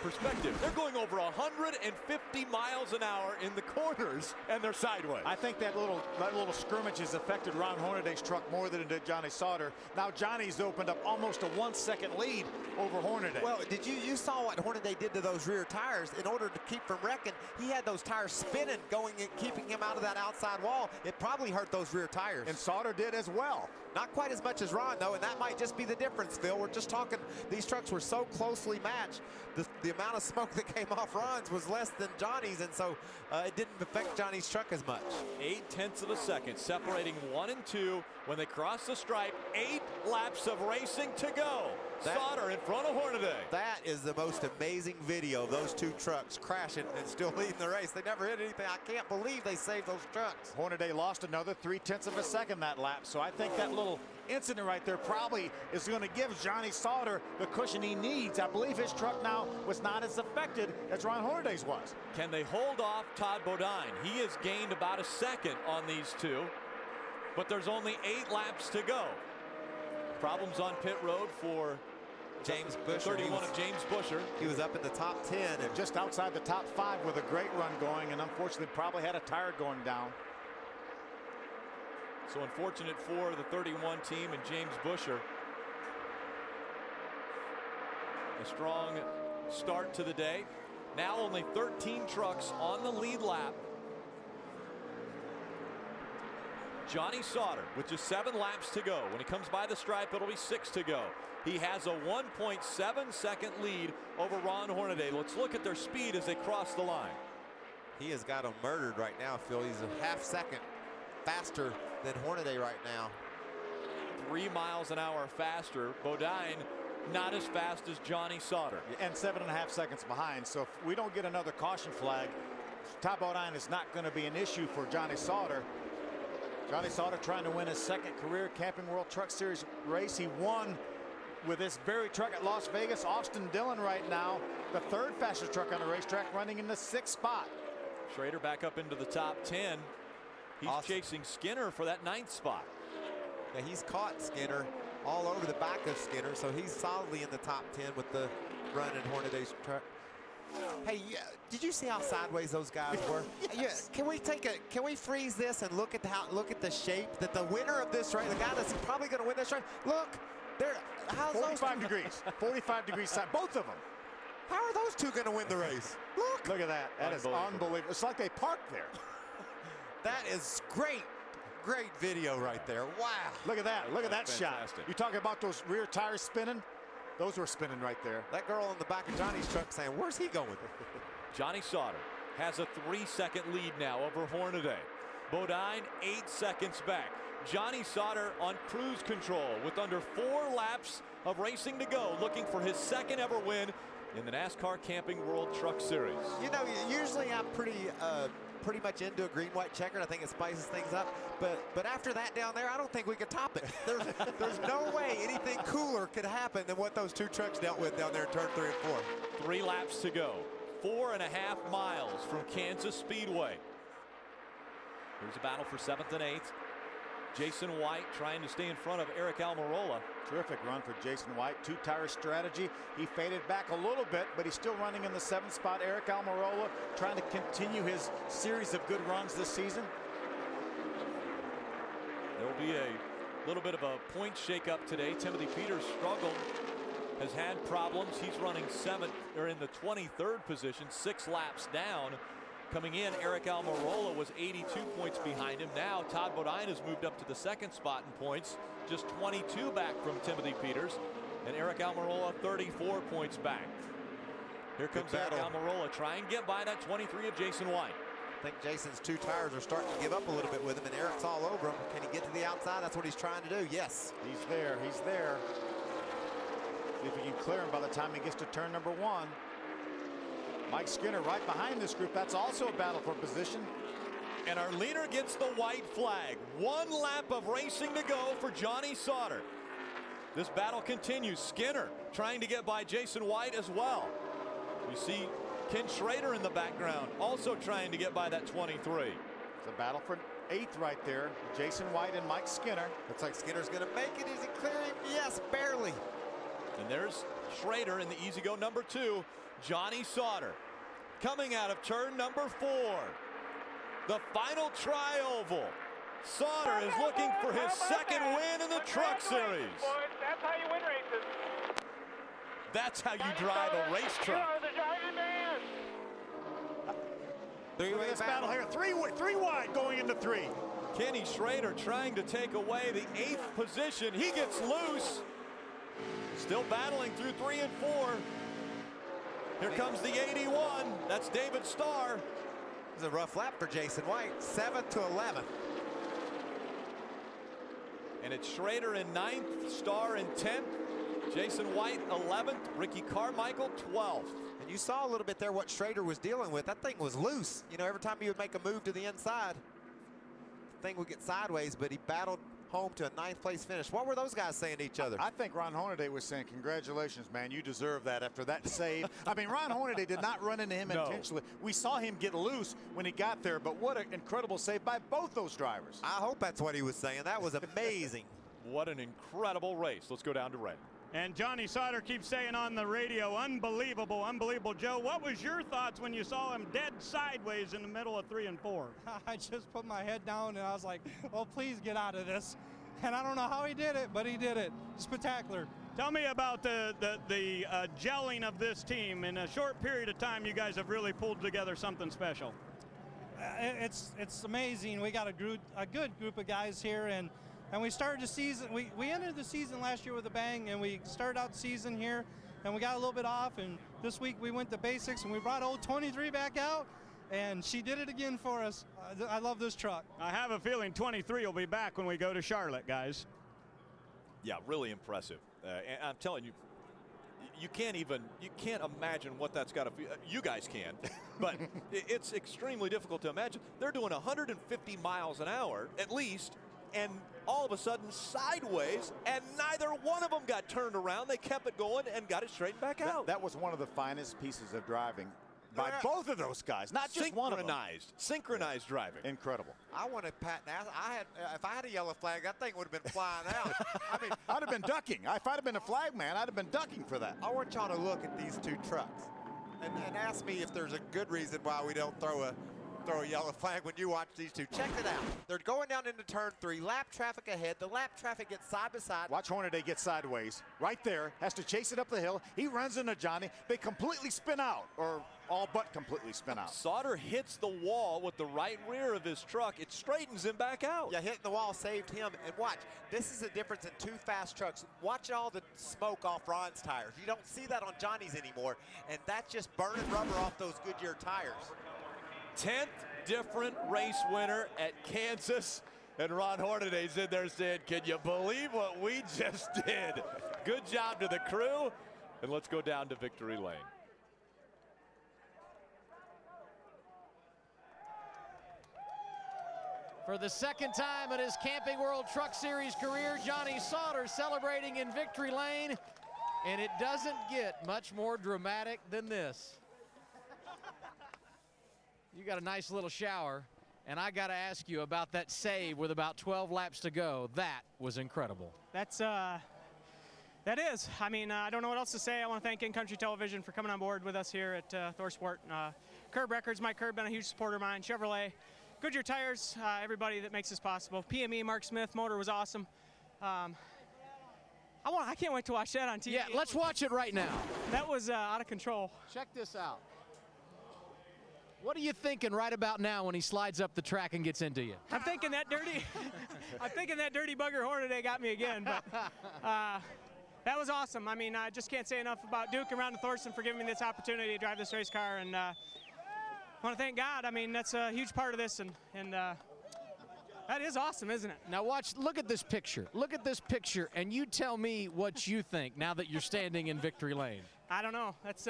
perspective. They're going over 150 miles an hour in the corners, and they're sideways. I think that little scrimmage has affected Ron Hornaday's truck more than it did Johnny Sauter. Now Johnny's opened up almost a 1-second lead over Hornaday. Well, you saw what Hornaday did to those rear tires in order to keep from wrecking? He had those tires spinning, going and keeping him out of that outside wall. It probably hurt those rear tires. And Sauter did as well. Not quite as much as Ron, though, and that might just be the difference, Phil. We're just talking, these trucks were so closely matched. The amount of smoke that came off Ron's was less than Johnny's, and so it didn't affect Johnny's truck as much. 0.8 of a second separating 1 and 2 when they cross the stripe. 8 laps of racing to go. Sauter in front of Hornaday. That is the most amazing video of those two trucks crashing and still leading the race. They never hit anything. I can't believe they saved those trucks. Hornaday lost another 0.3 of a second that lap, so I think that little incident right there probably is going to give Johnny Sauter the cushion he needs. I believe his truck now was not as affected as Ron Hornaday's was. Can they hold off Todd Bodine? He has gained about a second on these two, but there's only 8 laps to go. Problems on pit road for James Busher. 31 of James Busher. He was up in the top 10 and just outside the top 5 with a great run going, and unfortunately probably had a tire going down. So unfortunate for the 31 team and James Busher. A strong start to the day. Now only 13 trucks on the lead lap. Johnny Sauter with just 7 laps to go. When he comes by the stripe, it'll be 6 to go. He has a 1.7 second lead over Ron Hornaday. Let's look at their speed as they cross the line. He has got him murdered right now, Phil. He's a half second faster than Hornaday right now. 3 miles an hour faster. Bodine not as fast as Johnny Sauter. And 7.5 seconds behind. So if we don't get another caution flag, Todd Bodine is not going to be an issue for Johnny Sauter. Johnny Sauter trying to win his 2nd career Camping World Truck Series race. He won with this very truck at Las Vegas. Austin Dillon right now, the 3rd fastest truck on the racetrack, running in the 6th spot. Schrader back up into the top 10. He's chasing Skinner for that 9th spot. Yeah, he's caught Skinner all over the back of Skinner, so he's solidly in the top 10 with the run in Hornaday's truck. Hey, did you see how sideways those guys were? Yes. Can we freeze this and look at the shape that the winner of this race, the guy that's probably going to win this race, look, how's 45 degrees, 45 degrees side, both of them. How are those two going to win the race? Look at that. That is unbelievable. It's like they parked there. That is great. Great video right there. Wow. Look at that. Look at that shot. You talking about those rear tires spinning? Those were spinning right there. That girl in the back of Johnny's truck saying, where's he going? Johnny Sauter has a 3-second lead now over Hornaday. Bodine 8 seconds back. Johnny Sauter on cruise control with under 4 laps of racing to go, looking for his 2nd ever win in the NASCAR Camping World Truck Series. You know, usually I'm pretty much into a green-white checkered. I think it spices things up. But after that down there, I don't think we could top it. There's no way anything cooler could happen than what those two trucks dealt with down there in turn 3 and 4. 3 laps to go. 4.5 miles from Kansas Speedway. Here's a battle for 7th and 8th. Jason White trying to stay in front of Eric Almirola. Terrific run for Jason White. 2-tire strategy. He faded back a little bit, but he's still running in the 7th spot. Eric Almirola trying to continue his series of good runs this season. There will be a little bit of a point shakeup today. Timothy Peters struggled, has had problems. He's running 7th or in the 23rd position, 6 laps down. Coming in, Eric Almirola was 82 points behind him. Now Todd Bodine has moved up to the 2nd spot in points, just 22 back from Timothy Peters, and Eric Almirola 34 points back. Here comes Eric Almirola trying to get by that 23 of Jason White. I think Jason's 2 tires are starting to give up a little bit with him, and Eric's all over him. Can he get to the outside? That's what he's trying to do. Yes. He's there. He's there. See if he can clear him by the time he gets to turn number 1. Mike Skinner right behind this group. That's also a battle for position. And our leader gets the white flag. 1 lap of racing to go for Johnny Sauter. This battle continues. Skinner trying to get by Jason White as well. You see Ken Schrader in the background also trying to get by that 23. It's a battle for 8th right there. Jason White and Mike Skinner. Looks like Skinner's going to make it. Is he clearing? Yes, barely. And there's Schrader in the easy go number 2. Johnny Sauter coming out of turn number 4. The final tri-oval. Sauter is looking for his second win in the Truck Series. That's how you win races. That's how you drive a race truck. Three-way battle here. Three wide going into 3. Kenny Schrader trying to take away the 8th position. He gets loose. Still battling through 3 and 4. Here comes the 81. That's David Starr. It's a rough lap for Jason White. 7th to 11th. And it's Schrader in 9th, Starr in 10th, Jason White 11th, Ricky Carmichael 12th. And you saw a little bit there what Schrader was dealing with. That thing was loose. You know, every time he would make a move to the inside, the thing would get sideways, but he battled home to a 9th place finish. What were those guys saying to each other? I think Ron Hornaday was saying, congratulations, man, you deserve that after that save. I mean, Ron Hornaday did not run into him intentionally. We saw him get loose when he got there, but what an incredible save by both those drivers. I hope that's what he was saying. That was amazing. What an incredible race. Let's go down to Ray. And Johnny Sauter keeps saying on the radio, unbelievable, unbelievable. Joe, what was your thoughts when you saw him dead sideways in the middle of 3 and 4? I just put my head down and I was like, well, please get out of this. And I don't know how he did it, but he did it. Spectacular. Tell me about the gelling of this team. In a short period of time, you guys have really pulled together something special. It's amazing. We got a good group of guys here, and we started the season. We ended the season last year with a bang, and we started out the season here, and we got a little bit off. And this week we went to basics, and we brought old 23 back out, and she did it again for us. I love this truck. I have a feeling 23 will be back when we go to Charlotte, guys. Yeah, really impressive. And I'm telling you, you can't imagine what that's got to feel. You guys can, but it's extremely difficult to imagine. They're doing 150 miles an hour at least, and all of a sudden sideways, and neither one of them got turned around. They kept it going and got it straightened back out. That was one of the finest pieces of driving by both of those guys, not just one of them. Synchronized driving. Incredible. I want to pat. If I had a yellow flag, that thing would have been flying out. I mean, I'd have been ducking. If I'd have been a flag man, I'd have been ducking for that. I want y'all to look at these two trucks and ask me if there's a good reason why we don't throw a yellow flag when you watch these two. Check it out. They're going down into turn 3. Lap traffic ahead. The lap traffic gets side by side. Watch Hornaday get sideways. Right there. Has to chase it up the hill. He runs into Johnny. They completely spin out, or all but completely spin out. Sauter hits the wall with the right rear of his truck. It straightens him back out. Yeah, hitting the wall saved him. And watch, this is the difference in 2 fast trucks. Watch all the smoke off Ron's tires. You don't see that on Johnny's anymore. And that's just burning rubber off those Goodyear tires. 10th different race winner at Kansas, and Ron Hornaday's in there saying, can you believe what we just did? Good job to the crew, and let's go down to victory lane. For the second time in his Camping World Truck Series career, Johnny Sauter celebrating in victory lane, and it doesn't get much more dramatic than this. You got a nice little shower, and I got to ask you about that save with about 12 laps to go. That was incredible. That is. I mean, I don't know what else to say. I want to thank In Country Television for coming on board with us here at ThorSport. Curb Records, Mike Curb, been a huge supporter of mine. Chevrolet, Goodyear Tires, everybody that makes this possible. PME, Mark Smith, motor was awesome. I can't wait to watch that on TV. Yeah, let's watch it right now. That was out of control. Check this out. What are you thinking right about now when he slides up the track and gets into you? I'm thinking that dirty bugger Hornaday got me again. But that was awesome. I mean, I just can't say enough about Duke and Ron Thorson for giving me this opportunity to drive this race car, and I want to thank God. I mean, that's a huge part of this, and that is awesome, isn't it? Now watch, look at this picture. Look at this picture, and you tell me what you think now that you're standing in victory lane. I don't know. That's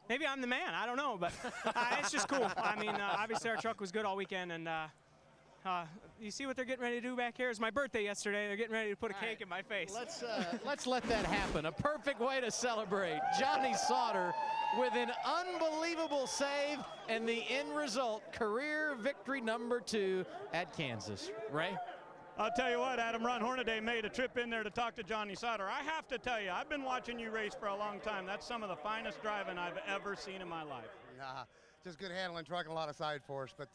maybe I'm the man. I don't know, but it's just cool. I mean, obviously our truck was good all weekend, and you see what they're getting ready to do back here? It was my birthday yesterday. They're getting ready to put a cake in my face. Let's let that happen. A perfect way to celebrate. Johnny Sauter with an unbelievable save, and the end result, career victory number 2 at Kansas. Ray? I'll tell you what, Adam, Ron Hornaday made a trip in there to talk to Johnny Sauter. I have to tell you, I've been watching you race for a long time. That's some of the finest driving I've ever seen in my life. Yeah, just good handling, truck, and a lot of side force. But